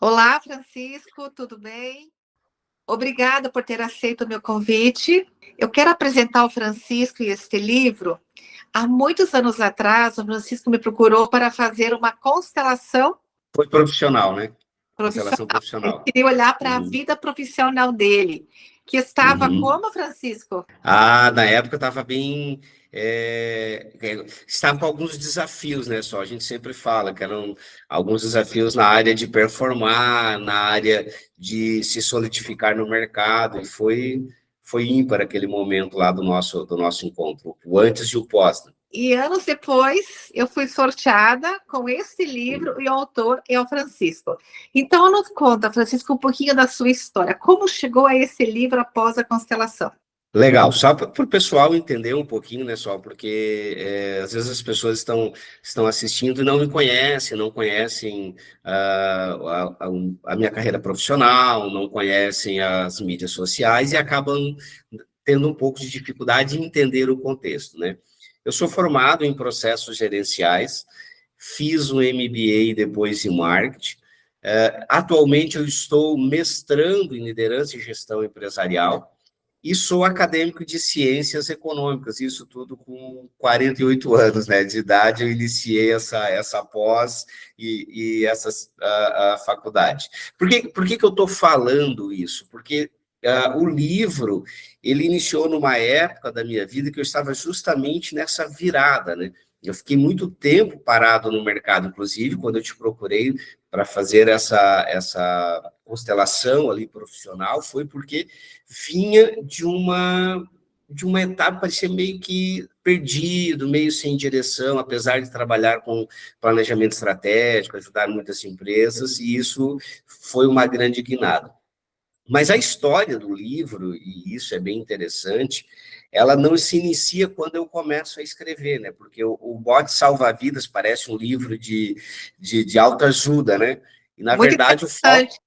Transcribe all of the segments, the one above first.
Olá, Francisco, tudo bem? Obrigada por ter aceito o meu convite. Eu quero apresentar o Francisco e este livro. Há muitos anos atrás, o Francisco me procurou para fazer uma constelação Foi profissional, né? Constelação profissional. Ele profissional. queria olhar para a Uhum, vida profissional dele, que estava uhum. como, Francisco? Na época estava bem. Estava com alguns desafios, né? Só a gente sempre fala que eram alguns desafios na área de performar, na área de se solidificar no mercado, e foi ímpar aquele momento lá do nosso encontro, o antes e o pós, né? E anos depois, eu fui sorteada com este livro e o autor é o Francisco. Então, nos conta, Francisco, um pouquinho da sua história. Como chegou a esse livro após a constelação? Legal, só para o pessoal entender um pouquinho, né, só, porque às vezes as pessoas estão assistindo e não me conhecem, não conhecem a minha carreira profissional, não conhecem as mídias sociais e acabam tendo um pouco de dificuldade em entender o contexto, né? Eu sou formado em processos gerenciais, fiz um MBA depois em marketing. Atualmente eu estou mestrando em liderança e gestão empresarial e sou acadêmico de ciências econômicas, isso tudo com 48 anos, né, de idade. Eu iniciei essa pós e essa a faculdade. Por que eu estou falando isso? Porque o livro, ele iniciou numa época da minha vida que eu estava justamente nessa virada, né? Eu fiquei muito tempo parado no mercado, inclusive, quando eu te procurei para fazer essa constelação ali profissional, foi porque vinha de uma etapa de ser meio que perdido, meio sem direção, apesar de trabalhar com planejamento estratégico, ajudar muitas empresas, e isso foi uma grande guinada. Mas a história do livro, e isso é bem interessante, ela não se inicia quando eu começo a escrever, né? Porque o Bote Salva-Vidas parece um livro de autoajuda, né? E, na Muito verdade, interessante.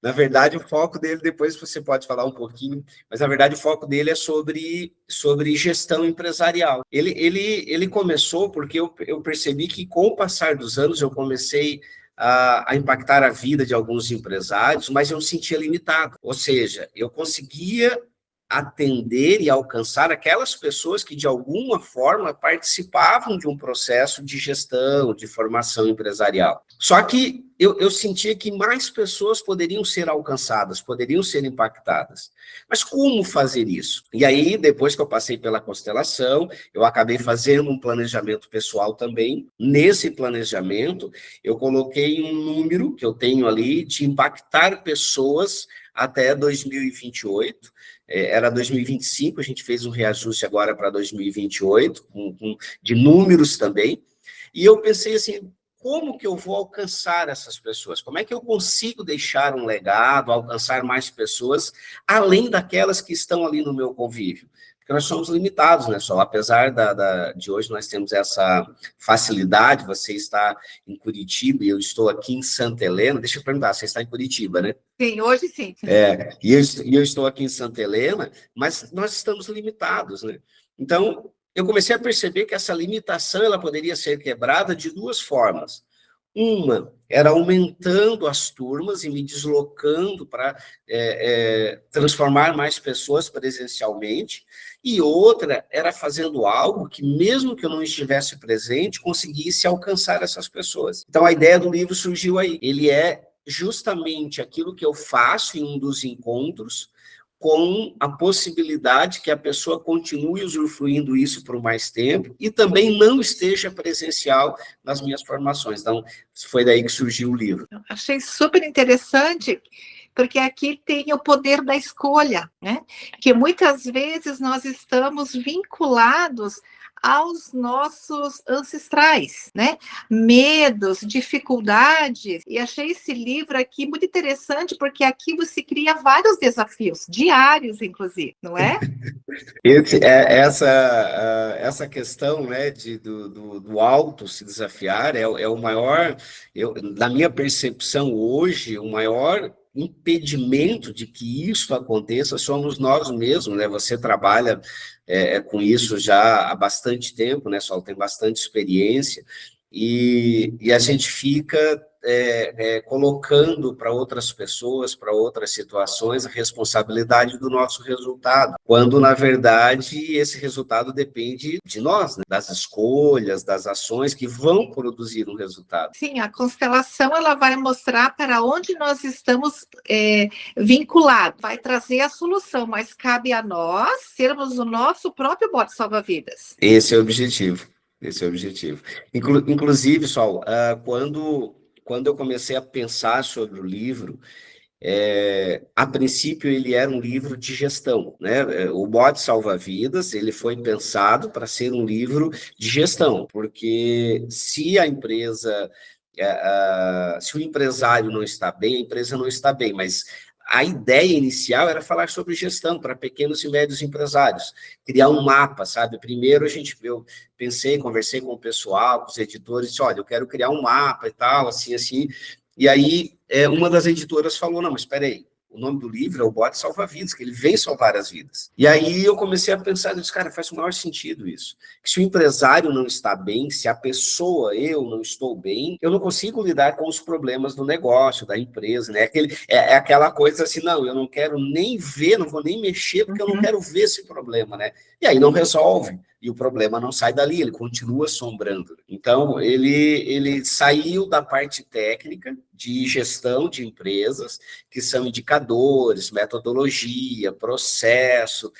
o foco dele, depois você pode falar um pouquinho, mas, na verdade, o foco dele é sobre gestão empresarial. Ele começou porque eu percebi que, com o passar dos anos, eu comecei a impactar a vida de alguns empresários, mas eu me sentia limitado. Ou seja, eu conseguia atender e alcançar aquelas pessoas que, de alguma forma, participavam de um processo de gestão, de formação empresarial. Só que eu sentia que mais pessoas poderiam ser alcançadas, poderiam ser impactadas. Mas como fazer isso? E aí, depois que eu passei pela constelação, eu acabei fazendo um planejamento pessoal também. Nesse planejamento, eu coloquei um número que eu tenho ali de impactar pessoas até 2028. Era 2025, a gente fez um reajuste agora para 2028, de números também. E eu pensei assim, como que eu vou alcançar essas pessoas? Como é que eu consigo deixar um legado, alcançar mais pessoas, além daquelas que estão ali no meu convívio? Porque nós somos limitados, né, Sol? Apesar de hoje nós temos essa facilidade, você está em Curitiba e eu estou aqui em Santa Helena. Deixa eu perguntar, você está em Curitiba, né? Sim, hoje sim. E eu estou aqui em Santa Helena, mas nós estamos limitados, né? Então, eu comecei a perceber que essa limitação ela poderia ser quebrada de duas formas. Uma era aumentando as turmas e me deslocando para transformar mais pessoas presencialmente, e outra era fazendo algo que, mesmo que eu não estivesse presente, conseguisse alcançar essas pessoas. Então, a ideia do livro surgiu aí. Ele é justamente aquilo que eu faço em um dos encontros, com a possibilidade que a pessoa continue usufruindo isso por mais tempo e também não esteja presencial nas minhas formações. Então, foi daí que surgiu o livro. Achei super interessante, porque aqui tem o poder da escolha, né? Que muitas vezes nós estamos vinculados aos nossos ancestrais, né? Medos, dificuldades. E achei esse livro aqui muito interessante, porque aqui você cria vários desafios, diários, inclusive, não é? Essa questão, né, do alto se desafiar é o maior, na minha percepção hoje, o maior impedimento de que isso aconteça somos nós mesmos, né? Você trabalha com isso já há bastante tempo, né? Só tem bastante experiência. e a gente fica colocando para outras pessoas, para outras situações, a responsabilidade do nosso resultado, quando, na verdade, esse resultado depende de nós, né? Das escolhas, das ações que vão produzir um resultado. Sim, a constelação ela vai mostrar para onde nós estamos vinculados, vai trazer a solução, mas cabe a nós sermos o nosso próprio bote salva-vidas. Esse é o objetivo. Esse é o objetivo. Inclusive, Sol, quando eu comecei a pensar sobre o livro, a princípio ele era um livro de gestão, né? O Bote Salva-Vidas, ele foi pensado para ser um livro de gestão, porque se a empresa, se o empresário não está bem, a empresa não está bem, mas a ideia inicial era falar sobre gestão para pequenos e médios empresários, criar um mapa, sabe? Primeiro eu pensei, conversei com o pessoal, com os editores, disse, olha, eu quero criar um mapa e tal, assim, assim. E aí uma das editoras falou, não, mas espera aí, o nome do livro é O Bote Salva-Vidas, que ele vem salvar as vidas. E aí eu comecei a pensar, eu disse, cara, faz o maior sentido isso. Que se o empresário não está bem, se a pessoa, eu, não estou bem, eu não consigo lidar com os problemas do negócio, da empresa, né? É aquela coisa assim, não, eu não quero nem ver, não vou nem mexer, porque eu não quero ver esse problema, né? E aí não resolve. E o problema não sai dali, ele continua assombrando. Então, ele saiu da parte técnica de gestão de empresas, que são indicadores, metodologia, processo,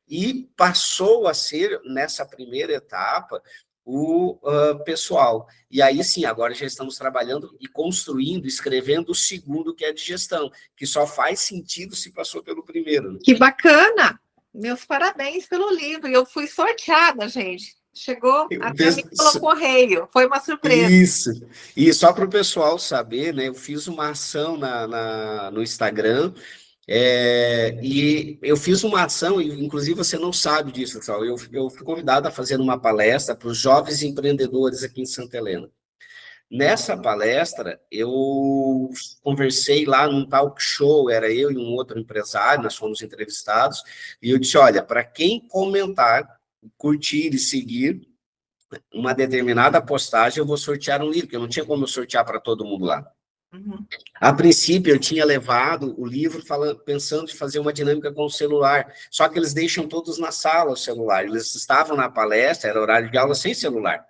e passou a ser, nessa primeira etapa, o pessoal. E aí sim, agora já estamos trabalhando e construindo, escrevendo o segundo, que é de gestão, que só faz sentido se passou pelo primeiro. Né? Que bacana! Meus parabéns pelo livro. Eu fui sorteada, gente. Chegou até mim pelo correio. Foi uma surpresa. Isso. E só para o pessoal saber, né? Eu fiz uma ação no Instagram. E eu fiz uma ação, inclusive você não sabe disso, pessoal. Eu fui convidado a fazer uma palestra para os jovens empreendedores aqui em Santa Helena. Nessa palestra, eu conversei lá num talk show, era eu e um outro empresário, nós fomos entrevistados, e eu disse, olha, para quem comentar, curtir e seguir uma determinada postagem, eu vou sortear um livro, porque eu não tinha como eu sortear para todo mundo lá. Uhum. A princípio, eu tinha levado o livro pensando em fazer uma dinâmica com o celular, só que eles deixam todos na sala o celular, eles estavam na palestra, era horário de aula sem celular.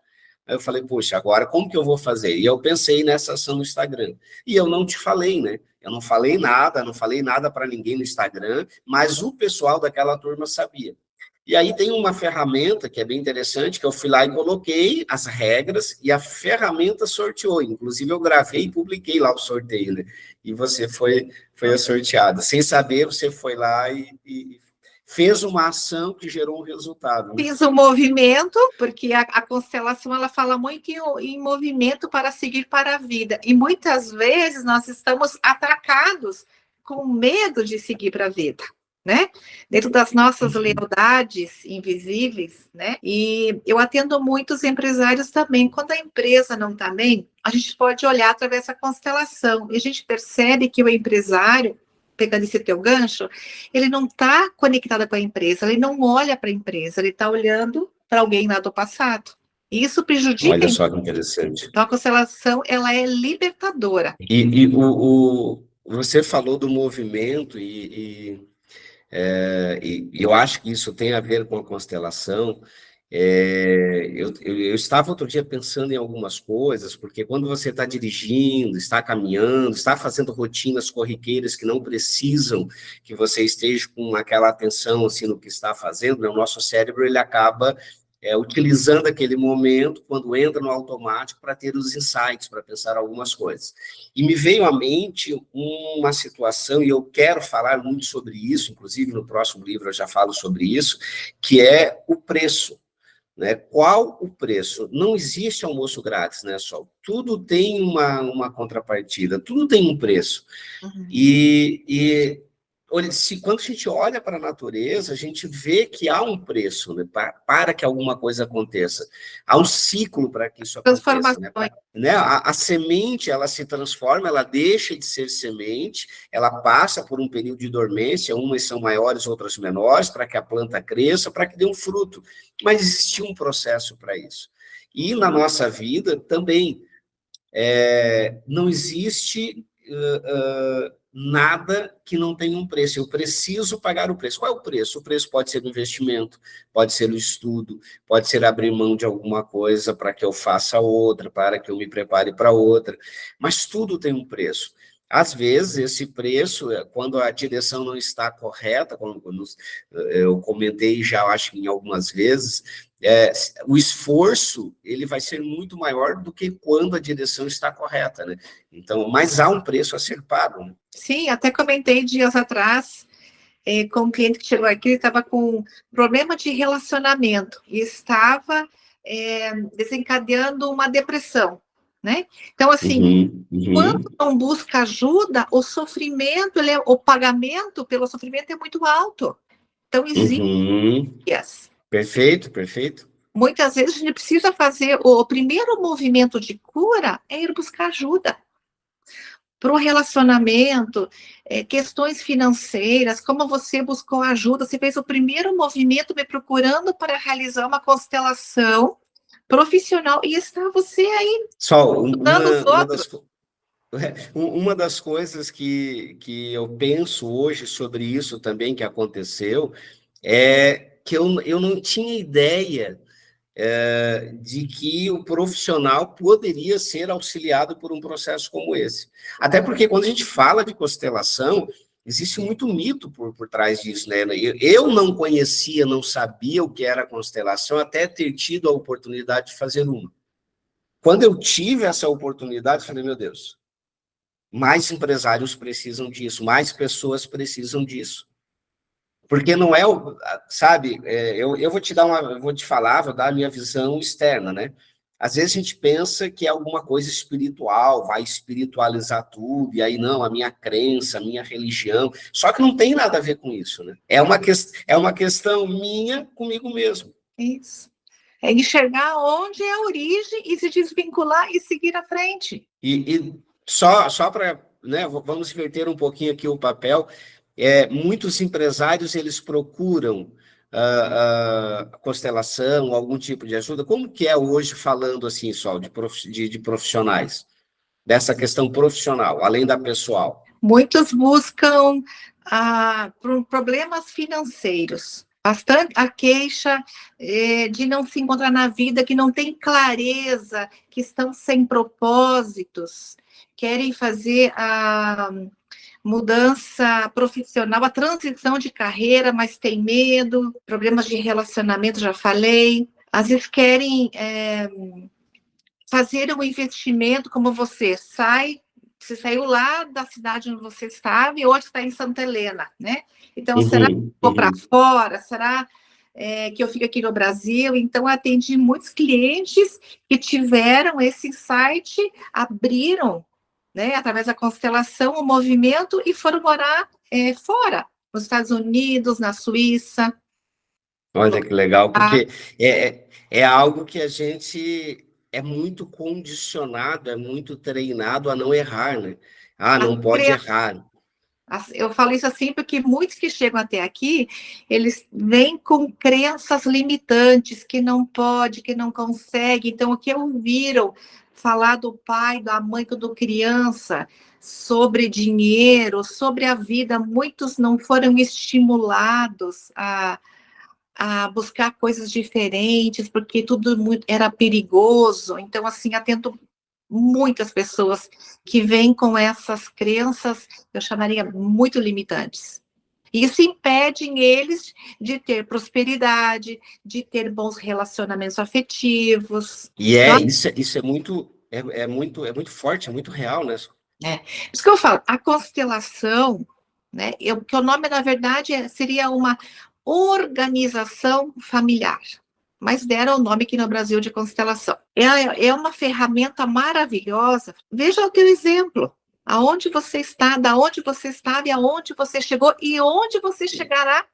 Aí eu falei, poxa, agora como que eu vou fazer? E eu pensei nessa ação no Instagram. E eu não te falei, né? Eu não falei nada para ninguém no Instagram, mas o pessoal daquela turma sabia. E aí tem uma ferramenta que é bem interessante, que eu fui lá e coloquei as regras e a ferramenta sorteou. Inclusive, eu gravei e publiquei lá o sorteio, né? E você foi a sorteada. Sem saber, você foi lá e fez uma ação que gerou um resultado. Né? Fiz um movimento, porque a constelação ela fala muito em movimento para seguir para a vida. E muitas vezes nós estamos atracados com medo de seguir para a vida. Né? Dentro das nossas lealdades invisíveis, né? E eu atendo muitos empresários também. Quando a empresa não está bem, a gente pode olhar através da constelação e a gente percebe que o empresário, pegando esse teu gancho, ele não está conectado com a empresa, ele não olha para a empresa, ele está olhando para alguém lá do passado. E isso prejudica. Olha só que interessante. Então, a constelação, ela é libertadora. E você falou do movimento e eu acho que isso tem a ver com a constelação. Eu estava outro dia pensando em algumas coisas, porque quando você está dirigindo, está caminhando, está fazendo rotinas corriqueiras que não precisam que você esteja com aquela atenção assim, no que está fazendo, né? O nosso cérebro ele acaba utilizando aquele momento, quando entra no automático, para ter os insights, para pensar algumas coisas. E me veio à mente uma situação, e eu quero falar muito sobre isso, inclusive no próximo livro eu já falo sobre isso, que é o preço. Né? Qual o preço? Não existe almoço grátis, né, Sol? Tudo tem uma contrapartida, tudo tem um preço. Uhum. E quando a gente olha para a natureza, a gente vê que há um preço, né, para que alguma coisa aconteça. Há um ciclo para que isso aconteça. Né? A semente, ela se transforma, ela deixa de ser semente, ela passa por um período de dormência, umas são maiores, outras menores, para que a planta cresça, para que dê um fruto. Mas existe um processo para isso. E na nossa vida também, não existe nada que não tenha um preço. Eu preciso pagar o preço. Qual é o preço? O preço pode ser o investimento, pode ser o estudo, pode ser abrir mão de alguma coisa para que eu faça outra, para que eu me prepare para outra. Mas tudo tem um preço. Às vezes, esse preço, quando a direção não está correta, como eu comentei já, acho que em algumas vezes, o esforço ele vai ser muito maior do que quando a direção está correta, né? Então, mas há um preço a ser pago, né? Sim, até comentei dias atrás com um cliente que chegou aqui, ele estava com problema de relacionamento e estava desencadeando uma depressão, né? Então, assim, quando não busca ajuda, o sofrimento, o pagamento pelo sofrimento é muito alto. Então, existe. Perfeito, perfeito. Muitas vezes a gente precisa fazer o primeiro movimento de cura é ir buscar ajuda. Para o relacionamento, questões financeiras, como você buscou ajuda, você fez o primeiro movimento me procurando para realizar uma constelação profissional e está você aí Só ajudando os outros. Uma das coisas que eu penso hoje sobre isso também que aconteceu é que eu não tinha ideia de que o profissional poderia ser auxiliado por um processo como esse. Até porque quando a gente fala de constelação, existe muito mito por trás disso, né? Eu não conhecia, não sabia o que era constelação, até ter tido a oportunidade de fazer uma. Quando eu tive essa oportunidade, eu falei, meu Deus, mais empresários precisam disso, mais pessoas precisam disso. Porque não é, sabe, eu vou te dar vou te falar, vou dar a minha visão externa, né? Às vezes a gente pensa que é alguma coisa espiritual, vai espiritualizar tudo, e aí não, a minha crença, a minha religião, só que não tem nada a ver com isso, né? É uma questão minha comigo mesmo. Isso. É enxergar onde é a origem e se desvincular e seguir à frente. E só para, né, vamos inverter um pouquinho aqui o papel, muitos empresários, eles procuram a constelação, algum tipo de ajuda. Como que é hoje, falando assim, só, de profissionais, dessa questão profissional, além da pessoal? Muitos buscam problemas financeiros. Bastante a queixa de não se encontrar na vida, que não tem clareza, que estão sem propósitos, querem fazer a mudança profissional, a transição de carreira, mas tem medo, problemas de relacionamento, já falei. Às vezes querem fazer um investimento como você saiu lá da cidade onde você estava e hoje está em Santa Helena, né? Então, será que eu vou para fora? Será que eu fico aqui no Brasil? Então, atendi muitos clientes que tiveram esse insight, abriram, né, através da constelação, o movimento e foram morar fora, nos Estados Unidos, na Suíça. Olha que legal, porque é algo que a gente é muito condicionado, é muito treinado a não errar, né? Ah, não pode errar. Eu falo isso assim porque muitos que chegam até aqui, eles vêm com crenças limitantes, que não pode, que não consegue. Então, o que ouviram falar do pai, da mãe, quando criança, sobre dinheiro, sobre a vida, muitos não foram estimulados a buscar coisas diferentes, porque tudo era perigoso. Então, assim, atento muitas pessoas que vêm com essas crenças, eu chamaria muito limitantes. Isso impede eles de ter prosperidade, de ter bons relacionamentos afetivos. E isso é muito forte, é muito real, né? Por isso que eu falo, a constelação, né? Que o nome, na verdade, seria uma organização familiar, mas deram o nome aqui no Brasil de constelação. É uma ferramenta maravilhosa. Veja o teu exemplo. Aonde você está, da onde você estava e aonde você chegou e onde você chegará.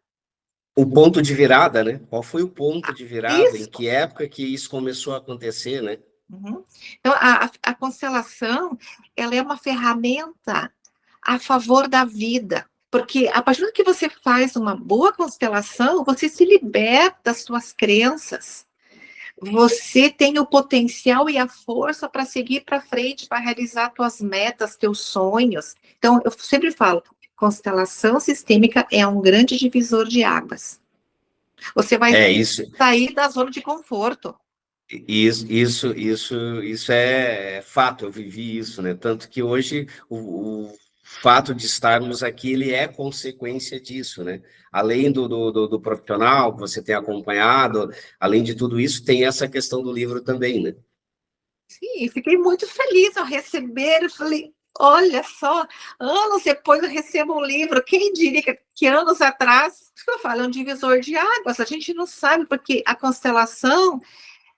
O ponto de virada, né? Qual foi o ponto de virada? Isso. Em que época que isso começou a acontecer, né? Uhum. Então, a constelação, ela é uma ferramenta a favor da vida. Porque a partir do que você faz uma boa constelação, você se liberta das suas crenças. você tem o potencial e a força para seguir para frente, para realizar tuas metas, teus sonhos. Então, eu sempre falo, constelação sistêmica é um grande divisor de águas. Você vai É isso. sair da zona de conforto. Isso é fato, eu vivi isso, né? Tanto que hoje o fato de estarmos aqui, ele é consequência disso, né? Além do profissional que você tem acompanhado, além de tudo isso, tem essa questão do livro também, né? Sim, fiquei muito feliz ao receber. Eu falei, olha só, anos depois eu recebo um livro. Quem diria que anos atrás, isso que eu falo, é um divisor de águas. A gente não sabe, porque a constelação,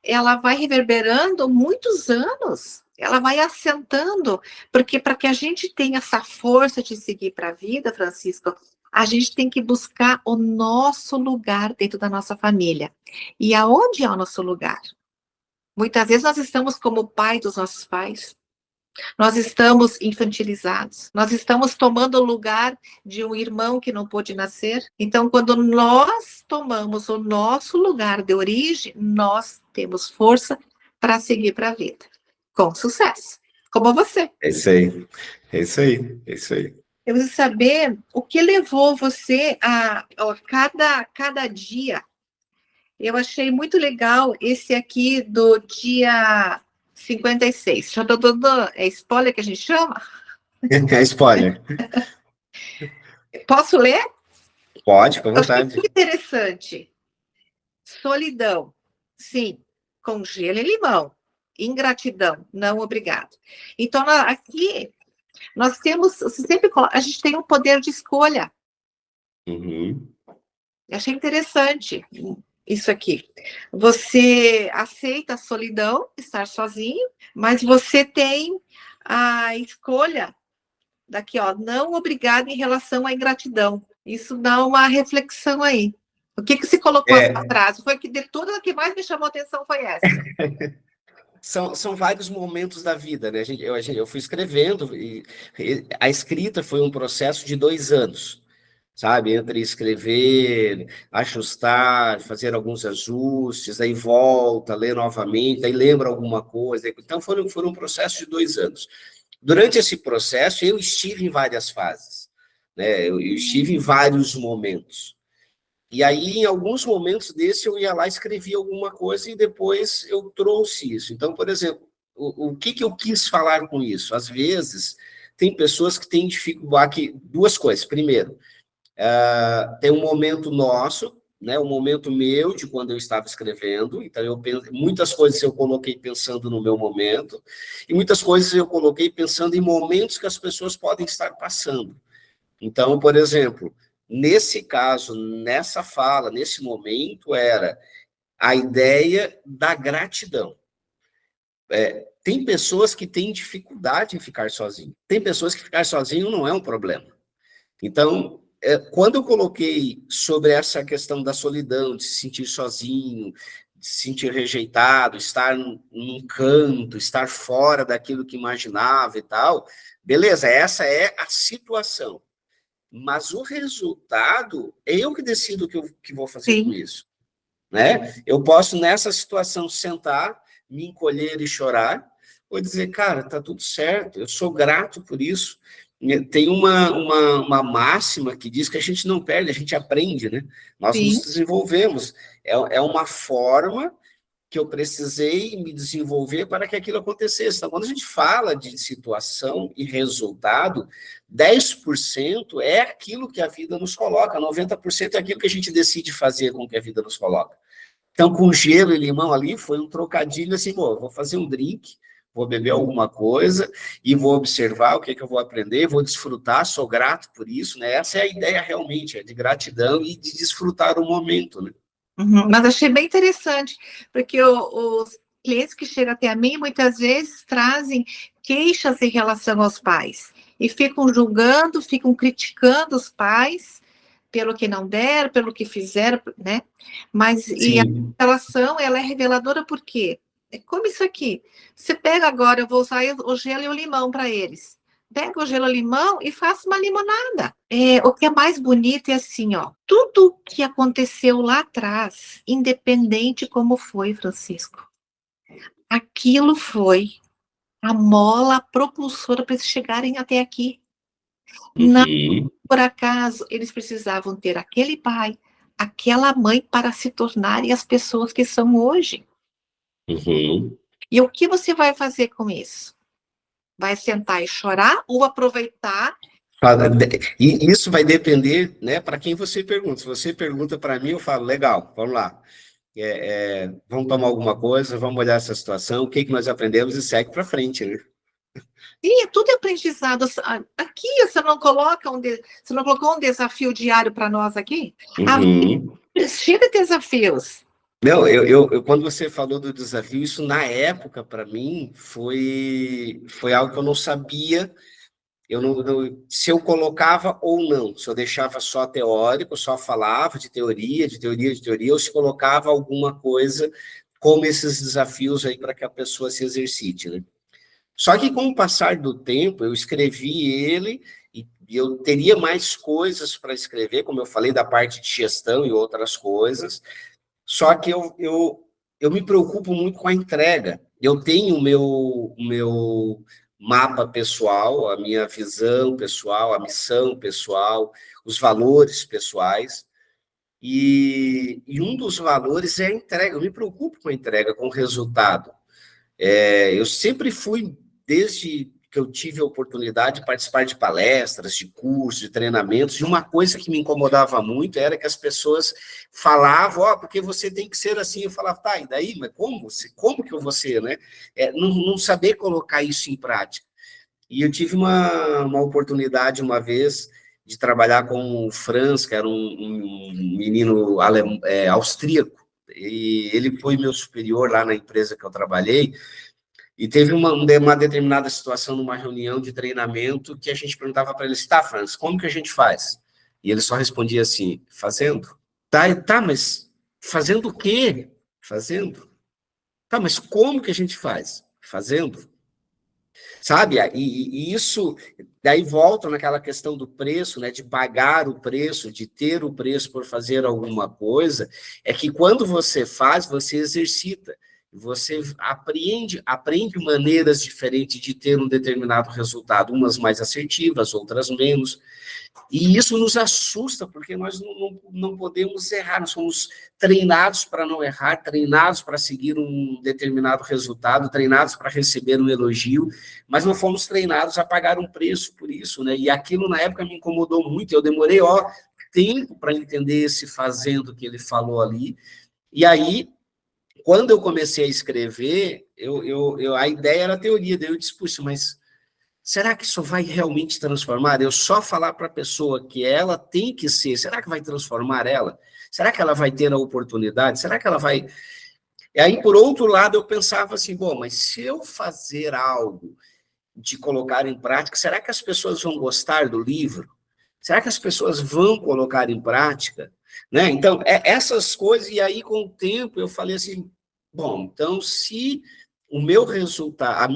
ela vai reverberando muitos anos. Ela vai assentando, porque para que a gente tenha essa força de seguir para a vida, Francisco, a gente tem que buscar o nosso lugar dentro da nossa família. E aonde é o nosso lugar? Muitas vezes nós estamos como pai dos nossos pais, nós estamos infantilizados, nós estamos tomando o lugar de um irmão que não pôde nascer. Então, quando nós tomamos o nosso lugar de origem, nós temos força para seguir para a vida, com sucesso, como você. É isso aí, é isso aí, é isso aí. Eu preciso saber o que levou você a cada dia. Eu achei muito legal esse aqui do dia 56. Já tô dando, é spoiler que a gente chama? É spoiler. Posso ler? Pode, com Eu achei vontade. muito interessante. Solidão, sim, com gelo e limão. Ingratidão, não obrigado. Então, aqui, nós temos, você sempre, a gente tem um poder de escolha. Uhum. Eu achei interessante isso aqui. Você aceita a solidão, estar sozinho, mas você tem a escolha daqui, ó, não obrigado em relação à ingratidão. Isso dá uma reflexão aí. O que que se colocou essa É, frase? Foi que de tudo o que mais me chamou a atenção foi essa. são vários momentos da vida, né? Eu fui escrevendo, e a escrita foi um processo de 2 anos, sabe? Entre escrever, ajustar, fazer alguns ajustes, aí volta, lê novamente, aí lembra alguma coisa. Então, foi um processo de 2 anos. Durante esse processo, eu estive em várias fases, né? Eu estive em vários momentos. E aí, em alguns momentos desse, eu ia lá, escrevia alguma coisa e depois eu trouxe isso. Então, por exemplo, o que eu quis falar com isso? Às vezes, tem pessoas que têm dificuldade. Duas coisas. Primeiro, tem um momento nosso, né, um momento meu de quando eu estava escrevendo. Então, muitas coisas eu coloquei pensando no meu momento, e muitas coisas eu coloquei pensando em momentos que as pessoas podem estar passando. Então, por exemplo, nesse caso, nessa fala, nesse momento, era a ideia da gratidão. Tem pessoas que têm dificuldade em ficar sozinho. Tem pessoas que ficar sozinho não é um problema. Então, quando eu coloquei sobre essa questão da solidão, de se sentir sozinho, de se sentir rejeitado, estar num canto, estar fora daquilo que imaginava e tal, beleza, essa é a situação. Mas o resultado, é eu que decido o que vou fazer com Sim, isso, né? Eu posso, nessa situação, sentar, me encolher e chorar, ou dizer, cara, tá tudo certo, eu sou grato por isso. Tem uma máxima que diz que a gente não perde, a gente aprende, né? Nós nos sim. desenvolvemos. É uma forma que eu precisei me desenvolver para que aquilo acontecesse. Então, quando a gente fala de situação e resultado, 10% é aquilo que a vida nos coloca, 90% é aquilo que a gente decide fazer com que a vida nos coloca. Então, com gelo e limão ali, foi um trocadilho assim, pô, vou fazer um drink, vou beber alguma coisa e vou observar o que eu vou aprender, vou desfrutar, sou grato por isso, né? Essa é a ideia realmente, é de gratidão e de desfrutar o momento, né? Uhum, mas achei bem interessante, porque os clientes que chegam até a mim muitas vezes trazem queixas em relação aos pais e ficam julgando, ficam criticando os pais pelo que não deram, pelo que fizeram, né? Mas e a Sim. relação, ela é reveladora por quê? É como isso aqui. Você pega agora, eu vou usar o gelo e o limão para eles. pega o gelo-limão e faça uma limonada. O que é mais bonito é assim, ó, tudo que aconteceu lá atrás, independente como foi, Francisco, aquilo foi a mola propulsora para eles chegarem até aqui. Não Uhum, por acaso eles precisavam ter aquele pai, aquela mãe para se tornarem as pessoas que são hoje. uhum. E o que você vai fazer com isso? Vai sentar e chorar ou aproveitar? E isso vai depender, né, para quem você pergunta. Se você pergunta para mim, eu falo, legal, vamos lá. Vamos tomar alguma coisa, vamos olhar essa situação, o que que nós aprendemos e segue para frente, né? Sim, tudo é aprendizado. Aqui você não coloca você não colocou um desafio diário para nós aqui? A vida Uhum. é cheia de desafios. Não, quando você falou do desafio, isso na época, para mim, foi algo que eu não sabia. Se eu colocava ou não, se eu deixava só teórico, só falava de teoria, de teoria, de teoria, ou se colocava alguma coisa como esses desafios aí para que a pessoa se exercite, né? Só que com o passar do tempo, eu escrevi ele e eu teria mais coisas para escrever, como eu falei, da parte de gestão e outras coisas, só que eu me preocupo muito com a entrega. Eu tenho o meu mapa pessoal, a minha visão pessoal, a missão pessoal, os valores pessoais. E um dos valores é a entrega. Eu me preocupo com a entrega, com o resultado. Eu sempre fui, desde que eu tive a oportunidade de participar de palestras, de cursos, de treinamentos, e uma coisa que me incomodava muito era que as pessoas falavam, ó, porque você tem que ser assim. Eu falava, tá, e daí? Mas como que eu vou ser, né? Não saber colocar isso em prática. E eu tive uma oportunidade uma vez de trabalhar com o Franz, que era um menino austríaco, e ele foi meu superior lá na empresa que eu trabalhei, e teve uma determinada situação numa reunião de treinamento que a gente perguntava para ele, tá, Franz, como que a gente faz? E ele só respondia assim, fazendo. Tá, mas fazendo o quê? Fazendo. Tá, mas como que a gente faz? Fazendo. Sabe? E isso, daí volta naquela questão do preço, né? De pagar o preço, de ter o preço por fazer alguma coisa, é que quando você faz, você exercita. Você aprende maneiras diferentes de ter um determinado resultado, umas mais assertivas, outras menos. E isso nos assusta, porque nós não podemos errar, nós somos treinados para não errar, treinados para seguir um determinado resultado, treinados para receber um elogio, mas não fomos treinados a pagar um preço por isso, né? E aquilo na época me incomodou muito, eu demorei, tempo para entender esse fazendo que ele falou ali, e aí, quando eu comecei a escrever, a ideia era a teoria, daí eu disse, puxa, mas será que isso vai realmente transformar? Eu só falar para a pessoa que ela tem que ser, será que vai transformar ela? Será que ela vai ter a oportunidade? Será que ela vai. E aí, por outro lado, eu pensava assim: bom, mas se eu fazer algo de colocar em prática, será que as pessoas vão gostar do livro? Será que as pessoas vão colocar em prática? Né? Então, essas coisas, e aí, com o tempo, eu falei assim: bom, então, se o meu resultado,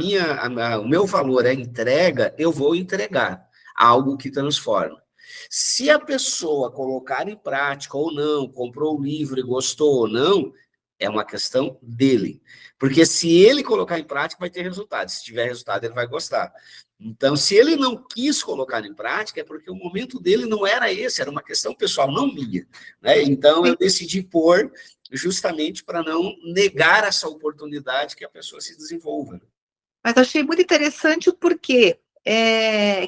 o meu valor é entrega, eu vou entregar algo que transforma. Se a pessoa colocar em prática ou não, comprou o livro e gostou ou não, é uma questão dele. Porque se ele colocar em prática, vai ter resultado. Se tiver resultado, ele vai gostar. Então, se ele não quis colocar em prática, é porque o momento dele não era esse, era uma questão pessoal, não minha. Né? Então, eu decidi pôr justamente para não negar essa oportunidade que a pessoa se desenvolva. Mas achei muito interessante o porquê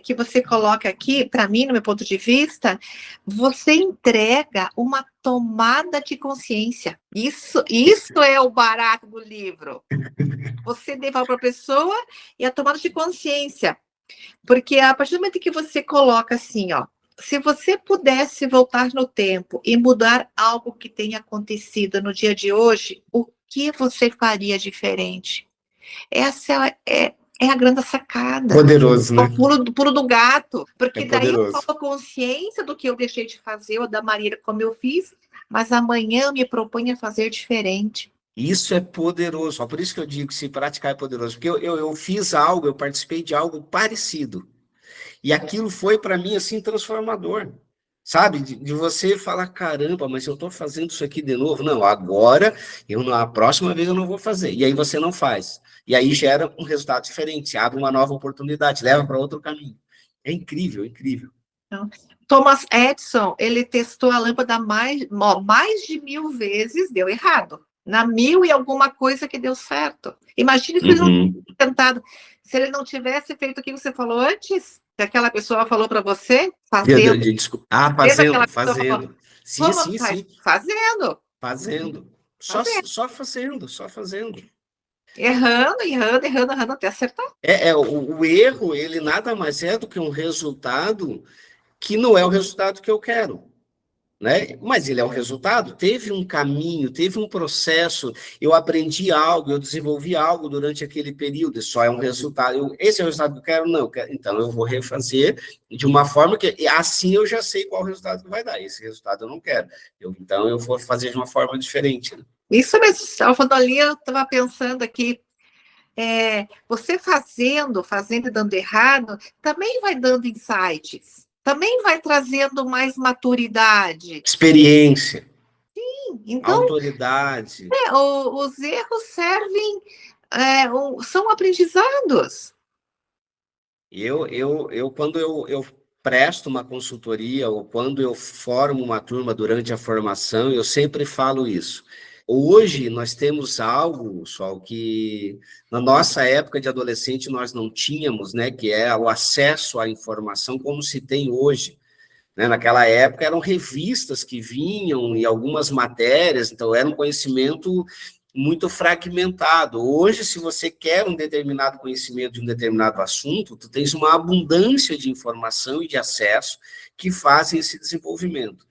que você coloca aqui, para mim, no meu ponto de vista, você entrega uma tomada de consciência. Isso é o barato do livro. Você devolve para a pessoa e a tomada de consciência. Porque a partir do momento que você coloca assim, ó, se você pudesse voltar no tempo e mudar algo que tenha acontecido no dia de hoje, o que você faria diferente? Essa é a grande sacada. Poderoso, O né? pulo do gato. É Porque daí eu poderoso. tomo consciência do que eu deixei de fazer, ou da maneira como eu fiz, mas amanhã eu me proponho a fazer diferente. Isso é poderoso. Por isso que eu digo que se praticar é poderoso. Porque eu fiz algo, eu participei de algo parecido. E aquilo foi para mim assim transformador. Sabe, de você falar, caramba, mas eu estou fazendo isso aqui de novo. Não, agora, na próxima vez eu não vou fazer. E aí você não faz. E aí gera um resultado diferente, abre uma nova oportunidade, leva para outro caminho. É incrível, incrível. Então, Thomas Edison, ele testou a lâmpada mais de 1000 vezes, deu errado. Na 1000 e alguma coisa que deu certo. Imagine se ele não tivesse tentado, se ele não tivesse feito o que você falou antes, que aquela pessoa falou para você, fazendo. Desculpa. Fazendo, falou, sim, sim, sim. Fazendo. Só fazendo, só fazendo. Errando até acertar. O erro, ele nada mais é do que um resultado que não é o resultado que eu quero, né? Mas ele é o resultado, teve um caminho, teve um processo, eu aprendi algo, eu desenvolvi algo durante aquele período, só é um resultado. Esse é o resultado que eu quero? Não, então eu vou refazer de uma forma que assim eu já sei qual resultado que vai dar. Esse resultado eu não quero. Então eu vou fazer de uma forma diferente, né? Isso mesmo, Alfandoli, eu estava pensando aqui, você fazendo e dando errado, também vai dando insights, também vai trazendo mais maturidade. Experiência. Sim, então, autoridade. Os erros servem, são aprendizados. Quando eu presto uma consultoria ou quando eu formo uma turma durante a formação, eu sempre falo isso. Hoje nós temos algo, pessoal, que na nossa época de adolescente nós não tínhamos, né? Que é o acesso à informação como se tem hoje. Né? Naquela época eram revistas que vinham e algumas matérias, então era um conhecimento muito fragmentado. Hoje, se você quer um determinado conhecimento de um determinado assunto, tu tens uma abundância de informação e de acesso que fazem esse desenvolvimento.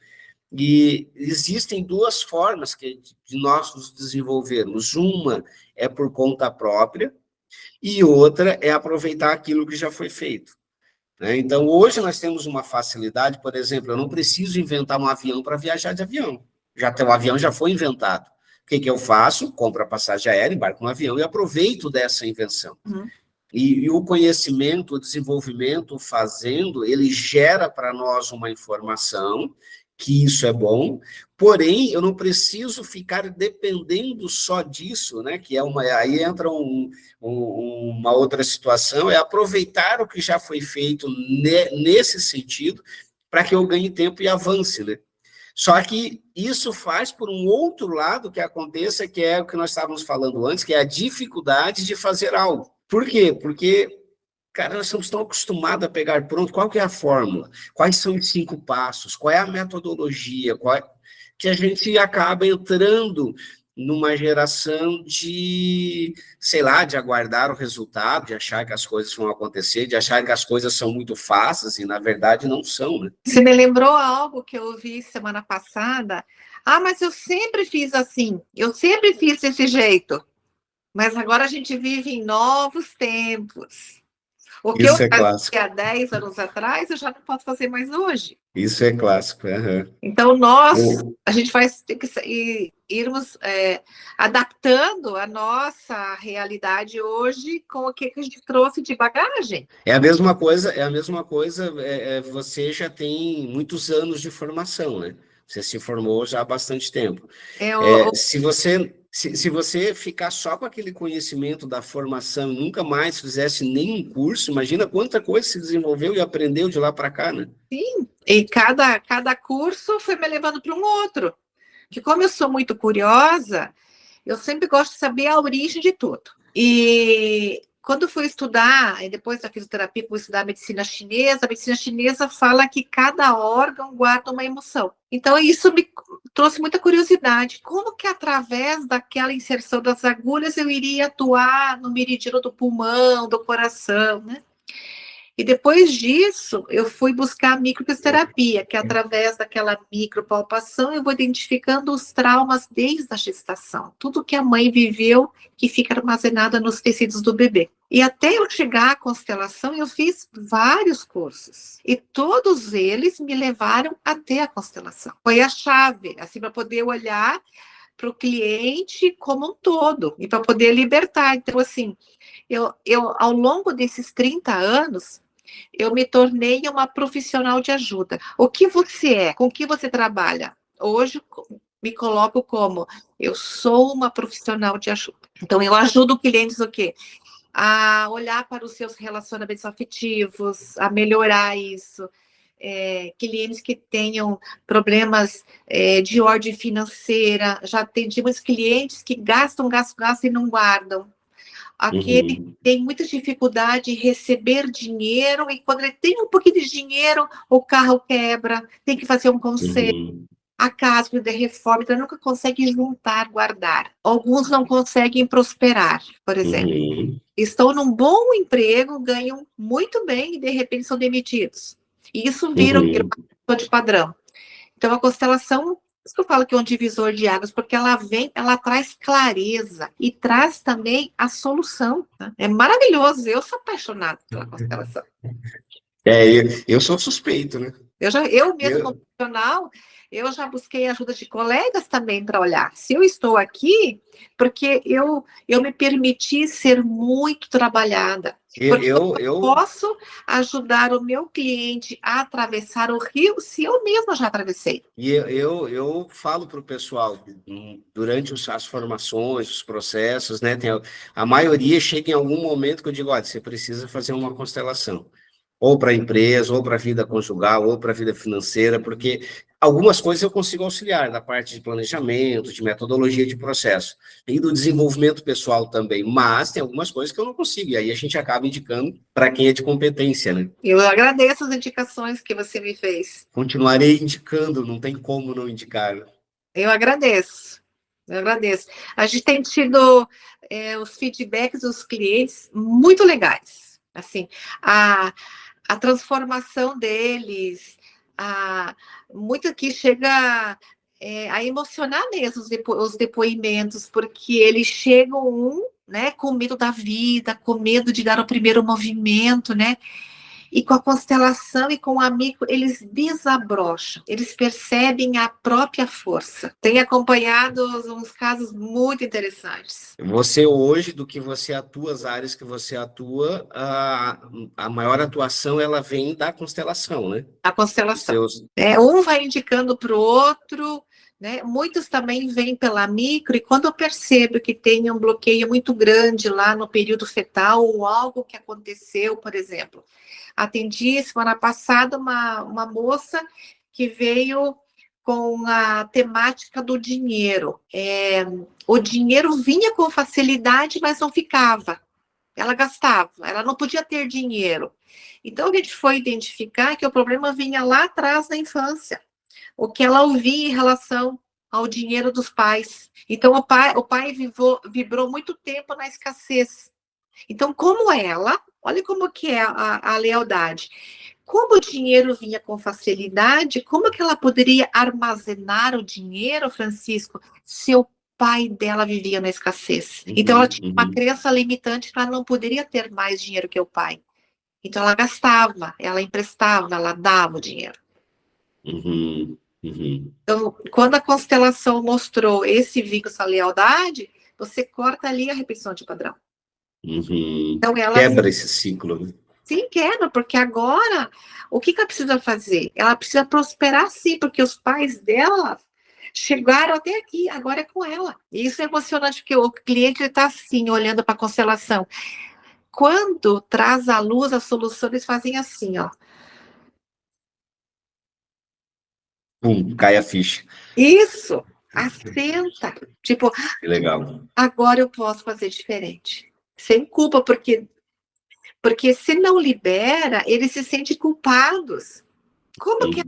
E existem duas formas de nós nos desenvolvermos. Uma é por conta própria e outra é aproveitar aquilo que já foi feito. Então, hoje nós temos uma facilidade, por exemplo, eu não preciso inventar um avião para viajar de avião. O avião já foi inventado. O que eu faço? Compro a passagem aérea, embarco no avião e aproveito dessa invenção. E o conhecimento, o desenvolvimento, fazendo, ele gera para nós uma informação, que isso é bom, porém, eu não preciso ficar dependendo só disso, né? Que aí entra uma outra situação, é aproveitar o que já foi feito nesse sentido, para que eu ganhe tempo e avance, né? Só que isso faz por um outro lado que aconteça, que é o que nós estávamos falando antes, que é a dificuldade de fazer algo. Por quê? Porque, cara, nós estamos tão acostumados a pegar pronto, qual que é a fórmula? Quais são os 5 passos? Qual é a metodologia? Que a gente acaba entrando numa geração de, sei lá, de aguardar o resultado, de achar que as coisas vão acontecer, de achar que as coisas são muito fáceis e, na verdade, não são, né? Você me lembrou algo que eu ouvi semana passada. Mas eu sempre fiz assim, eu sempre fiz desse jeito. Mas agora a gente vive em novos tempos. O que eu fazia há 10 anos atrás, eu já não posso fazer mais hoje. Isso é clássico. Então, a gente vai ter que irmos adaptando a nossa realidade hoje com o que a gente trouxe de bagagem. É a mesma coisa, você já tem muitos anos de formação, né? Você se formou já há bastante tempo. Se você ficar só com aquele conhecimento da formação e nunca mais fizesse nenhum curso, imagina quanta coisa se desenvolveu e aprendeu de lá para cá, né? Sim, e cada curso foi me levando para um outro. Que como eu sou muito curiosa, eu sempre gosto de saber a origem de tudo. E quando fui estudar, depois da fisioterapia, fui estudar a medicina chinesa fala que cada órgão guarda uma emoção. Então, isso me trouxe muita curiosidade. Como que, através daquela inserção das agulhas, eu iria atuar no meridiano do pulmão, do coração, né? E depois disso, eu fui buscar a microfisioterapia, que através daquela micropalpação eu vou identificando os traumas desde a gestação. Tudo que a mãe viveu que fica armazenado nos tecidos do bebê. E até eu chegar à constelação, eu fiz vários cursos. E todos eles me levaram até a constelação. Foi a chave, assim, para poder olhar para o cliente como um todo e para poder libertar. Então, assim, eu ao longo desses 30 anos, eu me tornei uma profissional de ajuda. O que você é? Com que você trabalha? Hoje, me coloco como, eu sou uma profissional de ajuda. Então, eu ajudo clientes o quê? A olhar para os seus relacionamentos afetivos, a melhorar isso. Clientes que tenham problemas de ordem financeira, já atendi muitos clientes que gastam e não guardam. Aquele que tem muita dificuldade em receber dinheiro, e quando ele tem um pouquinho de dinheiro, o carro quebra, tem que fazer um conserto. A casa, quando é reforma, então nunca consegue juntar, guardar. Alguns não conseguem prosperar, por exemplo. Estão num bom emprego, ganham muito bem e de repente são demitidos. E isso vira uma de padrão. Então a constelação, por isso que eu falo que é um divisor de águas, porque ela traz clareza e traz também a solução. Tá? É maravilhoso, eu sou apaixonada pela constelação. Eu sou suspeito, né? Eu mesmo, como profissional, eu já busquei ajuda de colegas também para olhar. Se eu estou aqui, porque eu me permiti ser muito trabalhada. Porque eu posso ajudar o meu cliente a atravessar o rio se eu mesma já atravessei. E eu falo para o pessoal, durante as formações, os processos, né? A maioria chega em algum momento que eu digo, olha, você precisa fazer uma constelação. Ou para a empresa, ou para a vida conjugal, ou para a vida financeira, porque algumas coisas eu consigo auxiliar, da parte de planejamento, de metodologia de processo, e do desenvolvimento pessoal também, mas tem algumas coisas que eu não consigo, e aí a gente acaba indicando para quem é de competência, né? Eu agradeço as indicações que você me fez. Continuarei indicando, não tem como não indicar. Eu agradeço. A gente tem tido os feedbacks dos clientes muito legais. Assim, a transformação deles, muito que chega a emocionar mesmo os depoimentos, porque eles chegam né, com medo da vida, com medo de dar o primeiro movimento, né? E com a constelação e com o amigo, eles desabrocham, eles percebem a própria força. Tenho acompanhado uns casos muito interessantes. Você hoje, do que você atua, as áreas que você atua, a maior atuação, ela vem da constelação, né? A constelação. Um vai indicando para o outro, né? Muitos também vêm pela micro, e quando eu percebo que tem um bloqueio muito grande lá no período fetal, ou algo que aconteceu, por exemplo, atendi semana passada uma moça que veio com a temática do dinheiro. O dinheiro vinha com facilidade, mas não ficava. Ela gastava, ela não podia ter dinheiro. Então, a gente foi identificar que o problema vinha lá atrás da infância. O que ela ouvia em relação ao dinheiro dos pais. Então, o pai vibrou muito tempo na escassez. Então, como ela, olha como que é a lealdade. Como o dinheiro vinha com facilidade, como que ela poderia armazenar o dinheiro, Francisco, se o pai dela vivia na escassez? Então, ela tinha uma crença limitante que ela não poderia ter mais dinheiro que o pai. Então, ela gastava, ela emprestava, ela dava o dinheiro. Então, quando a constelação mostrou esse vínculo, essa lealdade, você corta ali a repetição de padrão. Então, quebra esse ciclo, né? Sim, quebra, porque agora, o que ela precisa fazer? Ela precisa prosperar, sim, porque os pais dela chegaram até aqui, agora é com ela. E isso é emocionante, porque o cliente está assim, olhando para a constelação. Quando traz à luz a solução, eles fazem assim, ó. Cai a ficha. Isso, assenta. Tipo, que legal. Agora eu posso fazer diferente. Sem culpa, porque se não libera, eles se sentem culpados. Como que é?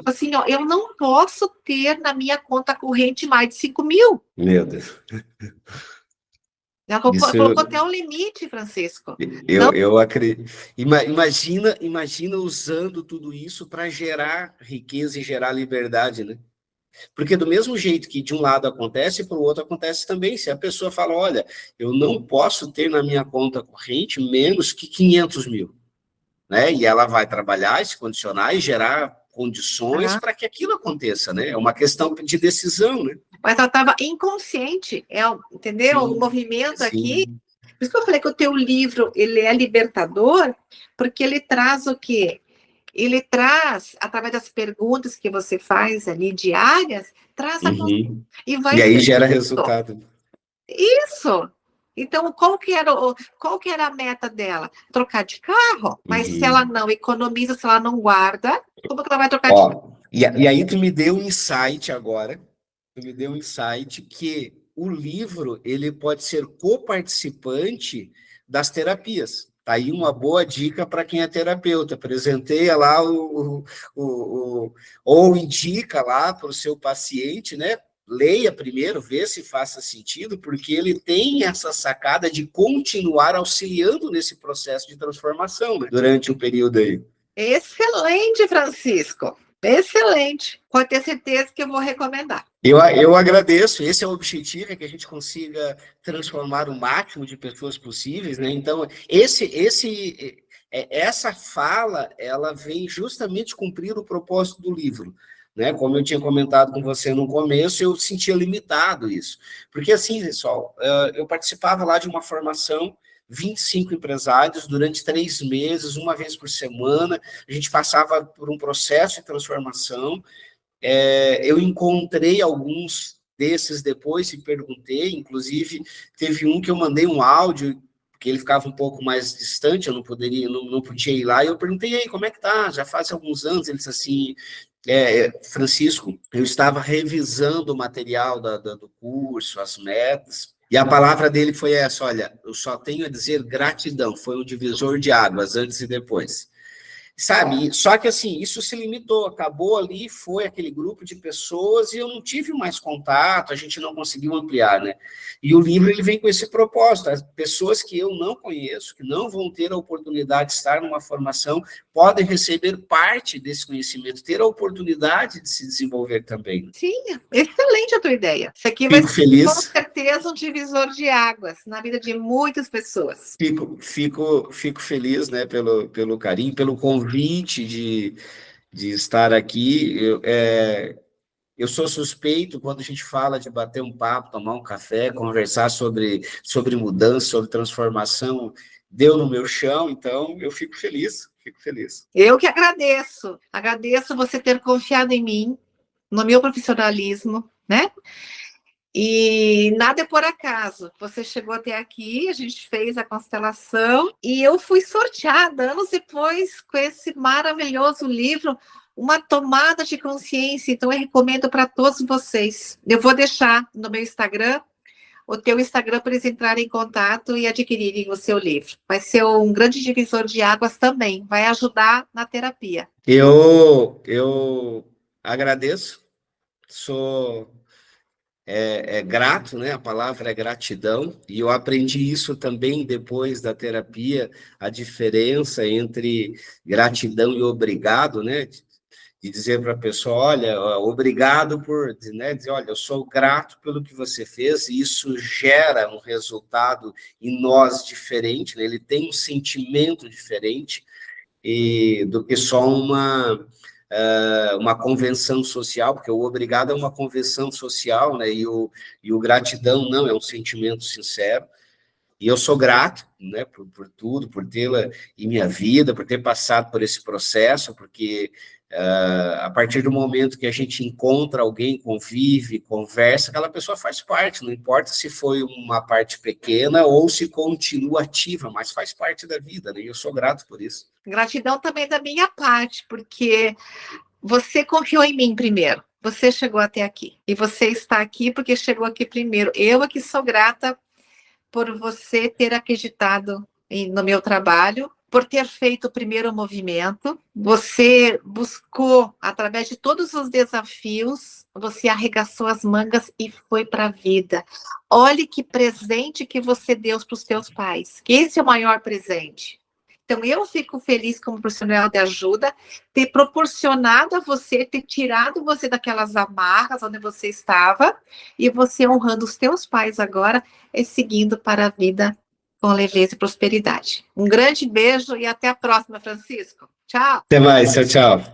Assim, ó, eu não posso ter na minha conta corrente mais de 5 mil. Meu Deus. Já colocou até um limite, Francisco. Eu acredito. Imagina usando tudo isso para gerar riqueza e gerar liberdade, né? Porque do mesmo jeito que de um lado acontece, para o outro acontece também. Se a pessoa fala, olha, eu não posso ter na minha conta corrente menos que 500 mil, né? E ela vai trabalhar, se condicionar e gerar condições para que aquilo aconteça, né? É uma questão de decisão, né? Mas ela estava inconsciente, entendeu? Sim, o movimento sim. aqui Por isso que eu falei que o teu livro, ele é libertador, porque ele traz o quê? Ele traz, através das perguntas que você faz ali diárias, traz a Uhum. e vai E aí ser gera isso. resultado. Isso. Então, qual que era a meta dela? Trocar de carro. Mas se ela Uhum. não economiza, se ela não guarda, como que ela vai trocar de carro? Ó, e aí tu me deu um insight agora, tu me deu um insight que o livro, ele pode ser coparticipante das terapias. Tá aí uma boa dica para quem é terapeuta. Presenteia lá ou indica lá para o seu paciente, né? Leia primeiro, vê se faça sentido, porque ele tem essa sacada de continuar auxiliando nesse processo de transformação, né? Durante o período aí. Excelente, Francisco. Excelente. Pode ter certeza que eu vou recomendar. Eu agradeço, esse é o objetivo, é que a gente consiga transformar o máximo de pessoas possíveis, né? Então, essa fala, ela vem justamente cumprir o propósito do livro, né? Como eu tinha comentado com você no começo, eu sentia limitado isso. Porque assim, pessoal, eu participava lá de uma formação, 25 empresários, durante 3 meses, uma vez por semana, a gente passava por um processo de transformação. Eu encontrei alguns desses depois e perguntei, inclusive teve um que eu mandei um áudio, que ele ficava um pouco mais distante, eu não podia ir lá, e eu perguntei, aí, como é que tá? Já faz alguns anos, ele disse assim, Francisco, eu estava revisando o material do curso, as metas, e a palavra dele foi essa, olha, eu só tenho a dizer gratidão, foi um divisor de águas, antes e depois. Sabe? Só que assim, isso se limitou, acabou ali, foi aquele grupo de pessoas e eu não tive mais contato, a gente não conseguiu ampliar, né? E o livro ele vem com esse propósito, as pessoas que eu não conheço, que não vão ter a oportunidade de estar numa formação, podem receber parte desse conhecimento, ter a oportunidade de se desenvolver também. Sim, excelente a tua ideia. Isso aqui vai Fico ser, com feliz. certeza, um divisor de águas na vida de muitas pessoas. Fico feliz, né, pelo carinho, pelo convite de estar aqui. Eu sou suspeito quando a gente fala de bater um papo, tomar um café, conversar sobre mudança, sobre transformação, deu no meu chão, então eu fico feliz, fico feliz. Eu que agradeço. Agradeço você ter confiado em mim, no meu profissionalismo, né? E nada é por acaso. Você chegou até aqui, a gente fez a constelação e eu fui sorteada anos depois com esse maravilhoso livro, Uma Tomada de Consciência. Então, eu recomendo para todos vocês. Eu vou deixar no meu Instagram o teu Instagram para eles entrarem em contato e adquirirem o seu livro. Vai ser um grande divisor de águas também, vai ajudar na terapia. Eu agradeço, sou grato, né? A palavra é gratidão, e eu aprendi isso também depois da terapia, a diferença entre gratidão e obrigado, né? De dizer para a pessoa, olha, obrigado por, né, dizer, olha, eu sou grato pelo que você fez, e isso gera um resultado em nós diferente, né? Ele tem um sentimento diferente do que só uma convenção social, porque o obrigado é uma convenção social, né? E o gratidão não, é um sentimento sincero. E eu sou grato, né, por tudo, por tê-la em minha vida, por ter passado por esse processo, porque a partir do momento que a gente encontra alguém, convive, conversa, aquela pessoa faz parte, não importa se foi uma parte pequena ou se continua ativa, mas faz parte da vida, né? E eu sou grato por isso. Gratidão também da minha parte, porque você confiou em mim primeiro. Você chegou até aqui. E você está aqui porque chegou aqui primeiro. Eu aqui sou grata por você ter acreditado no meu trabalho, por ter feito o primeiro movimento. Você buscou, através de todos os desafios, você arregaçou as mangas e foi para a vida. Olhe que presente que você deu para os teus pais. Esse é o maior presente. Então, eu fico feliz como profissional de ajuda, ter proporcionado a você, ter tirado você daquelas amarras onde você estava, e você honrando os teus pais agora, e seguindo para a vida com leveza e prosperidade. Um grande beijo e até a próxima, Francisco. Tchau! Até mais, tchau, tchau.